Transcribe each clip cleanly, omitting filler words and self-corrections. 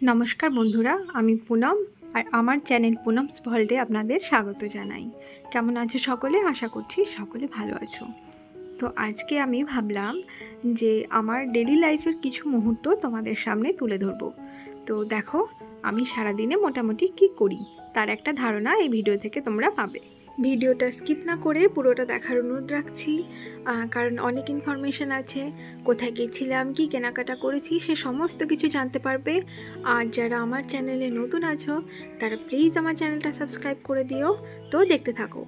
নমস্কার বন্ধুরা, আমি পুনম আর আমার চ্যানেল পুনমস ওয়ার্ল্ডে আপনাদের স্বাগত জানাই। কেমন আছো সকলে? আশা করছি সকলে ভালো আছো। তো আজকে আমি ভাবলাম যে আমার ডেলি লাইফের কিছু মুহূর্ত তোমাদের সামনে তুলে ধরবো। তো দেখো, আমি সারাদিনে মোটামুটি কি করি তার একটা ধারণা এই ভিডিও থেকে তোমরা পাবে। ভিডিওটা স্কিপ না করে পুরোটা দেখার অনুরোধ রাখছি, কারণ অনেক ইনফরমেশান আছে। কোথায় গেছিলাম, কি কেনাকাটা করেছি, সে সমস্ত কিছু জানতে পারবে। আর যারা আমার চ্যানেলে নতুন আছো তারা প্লিজ আমার চ্যানেলটা সাবস্ক্রাইব করে দিও। তো দেখতে থাকো।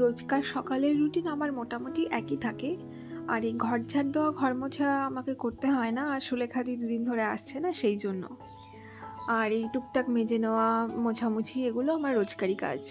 রোজকার সকালের রুটিন আমার মোটামুটি একই থাকে। আর এই ঘর ঝাড় দেওয়া, ঘর মোছা আমাকে করতে হয় না, আর সুলেখাদি দুদিন ধরে আসছে না, সেই জন্য। আর এই টুকটাক মেজে নেওয়া, মোছামুছি, এগুলো আমার রোজকারই কাজ।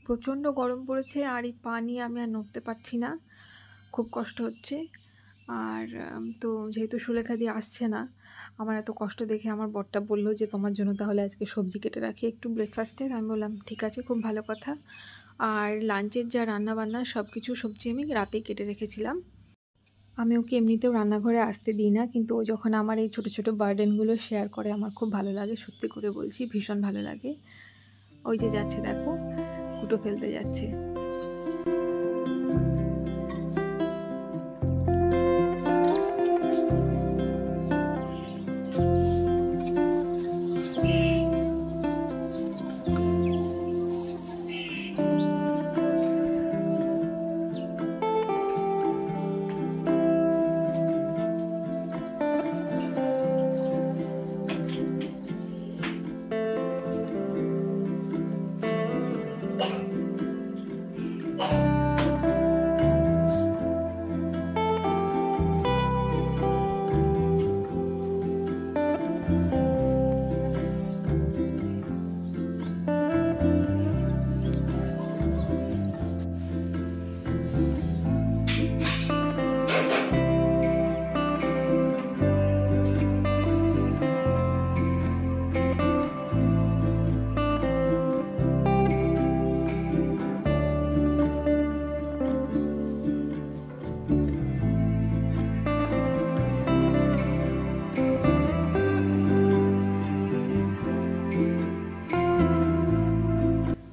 প্রচণ্ড গরম পড়েছে আর এই পা নিয়ে আমি আর নড়তে পারছি না, খুব কষ্ট হচ্ছে। আর তো যেহেতু সুলেখা দিয়ে আসছে না, আমার এত কষ্ট দেখে আমার বরটা বললো যে তোমার জন্য তাহলে আজকে সবজি কেটে রাখি একটু ব্রেকফাস্টের। আমি বললাম ঠিক আছে, খুব ভালো কথা। আর লাঞ্চের যা রান্না বান্না সব কিছু সবজি আমি রাতেই কেটে রেখেছিলাম। আমি ওকে এমনিতেও রান্নাঘরে আসতে দিই না, কিন্তু ও যখন আমার এই ছোটো ছোটো বার্ডেনগুলো শেয়ার করে আমার খুব ভালো লাগে, সত্যি করে বলছি, ভীষণ ভালো লাগে। ওই যে যাচ্ছে দেখো, কুটো ফেলতে যাচ্ছে।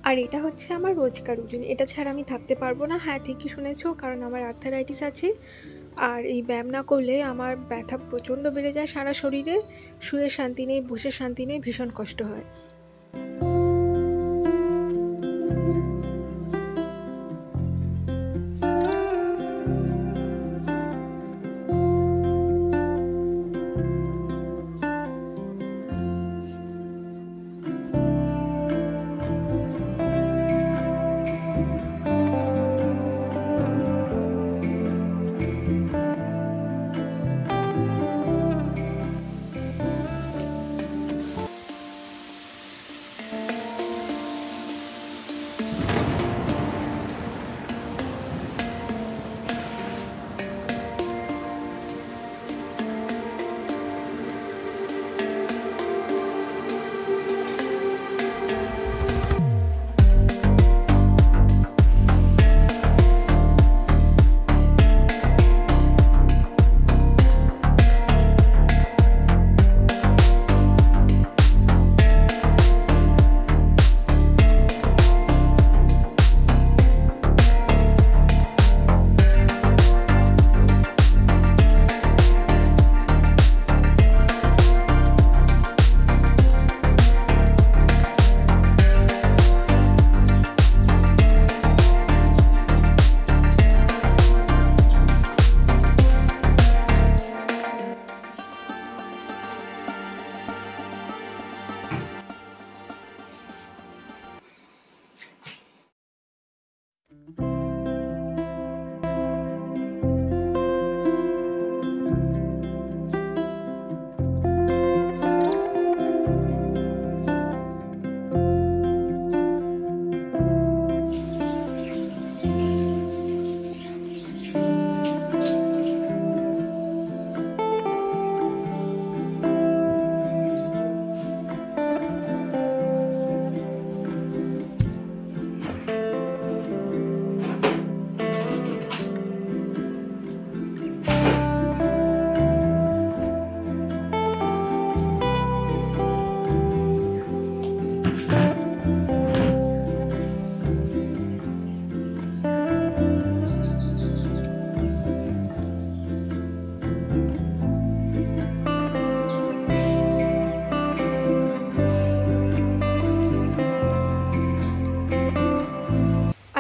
আর এটা হচ্ছে আমার রোজকার রুটিন, এটা ছাড়া আমি থাকতে পারবো না। হ্যাঁ, ঠিকই শুনেছো, কারণ আমার আর্থারাইটিস আছে। আর এই ব্যায়াম না করলে আমার ব্যথা প্রচণ্ড বেড়ে যায় সারা শরীরে, শুয়ে শান্তি নেই, বসে শান্তি নেই, ভীষণ কষ্ট হয়।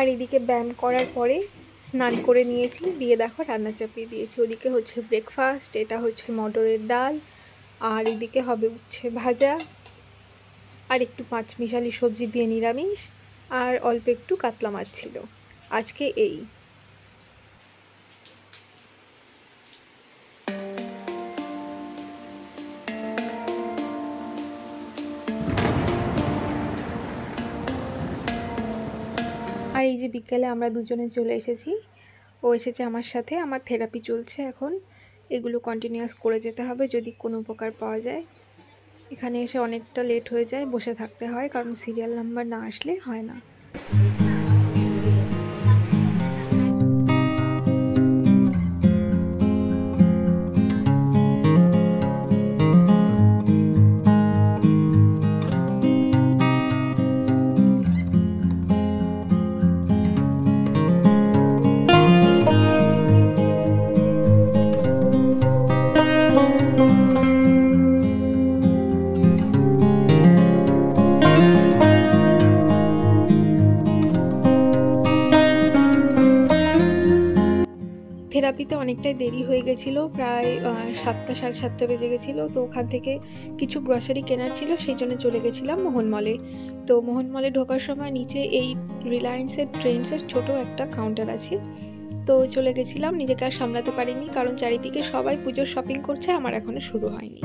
আর এদিকে ব্যায়াম করার পরে স্নান করে নিয়েছি, দিয়ে দেখো রান্না চাপিয়ে দিয়েছি। ওদিকে হচ্ছে ব্রেকফাস্ট, এটা হচ্ছে মটরের ডাল, আর এদিকে হবে উচ্ছে ভাজা, আর একটু পাঁচমিশালি সবজি দিয়ে নিরামিষ, আর অল্প একটু কাতলা মাছ ছিল আজকে। এই আর এই যে বিকেলে আমরা দুজনে চলে এসেছি, ও এসেছে আমার সাথে। আমার থেরাপি চলছে এখন, এগুলো কন্টিনিউয়াস করে যেতে হবে যদি কোনো উপকার পাওয়া যায়। এখানে এসে অনেকটা লেট হয়ে যায়, বসে থাকতে হয়, কারণ সিরিয়াল নাম্বার না আসলে হয় না। থেরাপিতে অনেকটাই দেরি হয়ে গেছিলো, প্রায় 7টা সাড়ে 7টা বেজে গেছিলো। তো ওখান থেকে কিছু গ্রসারি কেনার ছিল, সেই জন্য চলে গেছিলাম মোহন মলে। তো মোহন মলে ঢোকার সময় নিচে এই রিলায়েন্সের ট্রেন্ডসের ছোট একটা কাউন্টার আছে, তো চলে গেছিলাম। নিজেকে আর সামলাতে পারিনি, কারণ চারিদিকে সবাই পুজোর শপিং করছে, আমার এখনো শুরু হয়নি।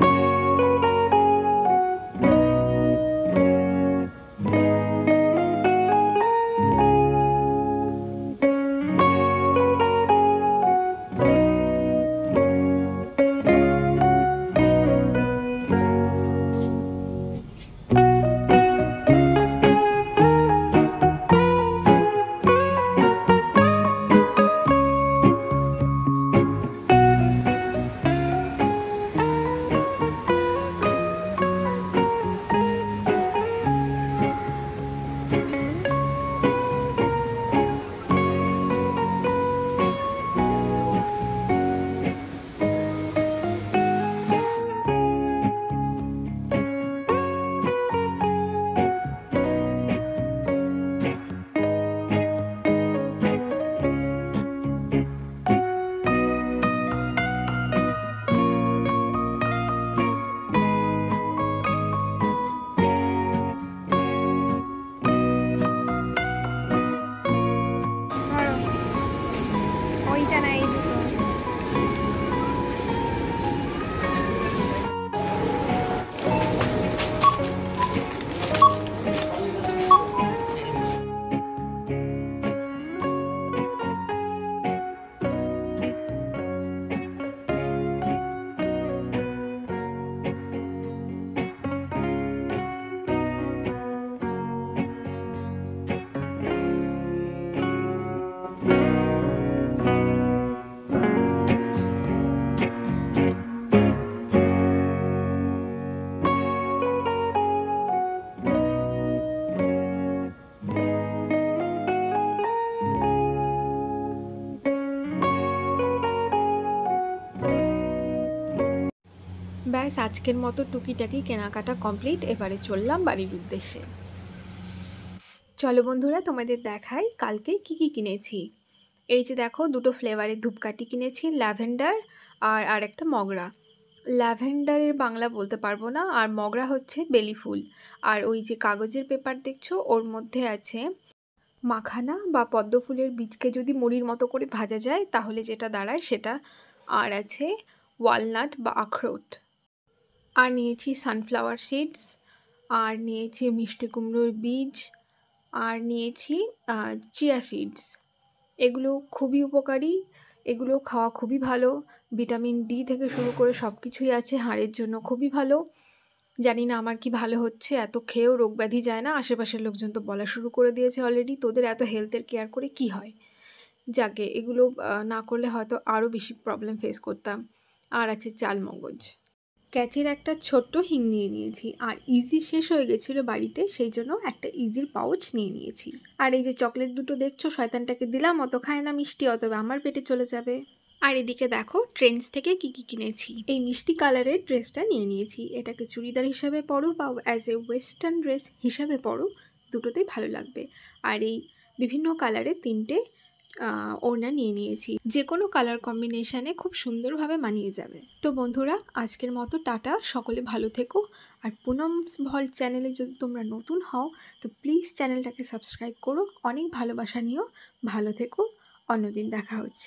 ওইটা না, এই দুটো। ব্যাস আজকের মতো টুকিটাকি কেনাকাটা কমপ্লিট। এবারে চললাম বাড়ির উদ্দেশ্যে। চলো বন্ধুরা, তোমাদের দেখাই কালকে কি কি কিনেছি। এই যে দেখো, দুটো ফ্লেভারের ধূপকাঠি কিনেছি, ল্যাভেন্ডার আর একটা মগরা। ল্যাভেন্ডারের বাংলা বলতে পারবো না, আর মগরা হচ্ছে বেলি ফুল। আর ওই যে কাগজের পেপার দেখছো, ওর মধ্যে আছে মাখানা বা পদ্ম ফুলের বীজকে যদি মুড়ির মতো করে ভাজা যায় তাহলে যেটা দাঁড়ায় সেটা। আর আছে ওয়ালনাট বা আখরোট। আর নিয়েছি সানফ্লাওয়ার সিডস, আর নিয়েছি মিষ্টি কুমড়োর বীজ, আর নিয়েছি চিয়া সিডস। এগুলো খুবই উপকারী, এগুলো খাওয়া খুবই ভালো। ভিটামিন ডি থেকে শুরু করে সব কিছুই আছে, হাড়ের জন্য খুবই ভালো। জানি না আমার কি ভালো হচ্ছে, এত খেয়েও রোগ ব্যাধি যায় না। আশেপাশের লোকজন তো বলা শুরু করে দিয়েছে অলরেডি, তোদের এত হেলথের কেয়ার করে কি হয়। যাকে এগুলো না করলে হয়তো আরও বেশি প্রবলেম ফেস করতাম। আর আছে চালমগজ। ক্যাচের একটা ছোট্ট হিং নিয়ে নিয়েছি, আর ইজি শেষ হয়ে গেছিলো বাড়িতে, সেই জন্য একটা ইজির পাউচ নিয়ে নিয়েছি। আর এই যে চকলেট দুটো দেখছো, শয়তানটাকে দিলাম, অত খায় না মিষ্টি, অতবে আমার পেটে চলে যাবে। আর এদিকে দেখো ট্রেন্ডস থেকে কি কি কিনেছি। এই মিষ্টি কালারের ড্রেসটা নিয়ে নিয়েছি, এটাকে চুড়িদার হিসাবে পরো বা অ্যাজ এ ওয়েস্টার্ন ড্রেস হিসাবে পরো, দুটোতেই ভালো লাগবে। আর এই বিভিন্ন কালারের 3টে ওড়না নিয়ে নিয়েছি। যে কোনো কালার কম্বিনেশানে খুব সুন্দরভাবে মানিয়ে যাবে। তো বন্ধুরা, আজকের মতো টাটা, সকলে ভালো থেকো। আর পুনমস ভল্ট চ্যানেলে যদি তোমরা নতুন হও তো প্লিজ চ্যানেলটাকে সাবস্ক্রাইব করো। অনেক ভালোবাসা নিও, ভালো থেকো, অন্যদিন দেখা হচ্ছে।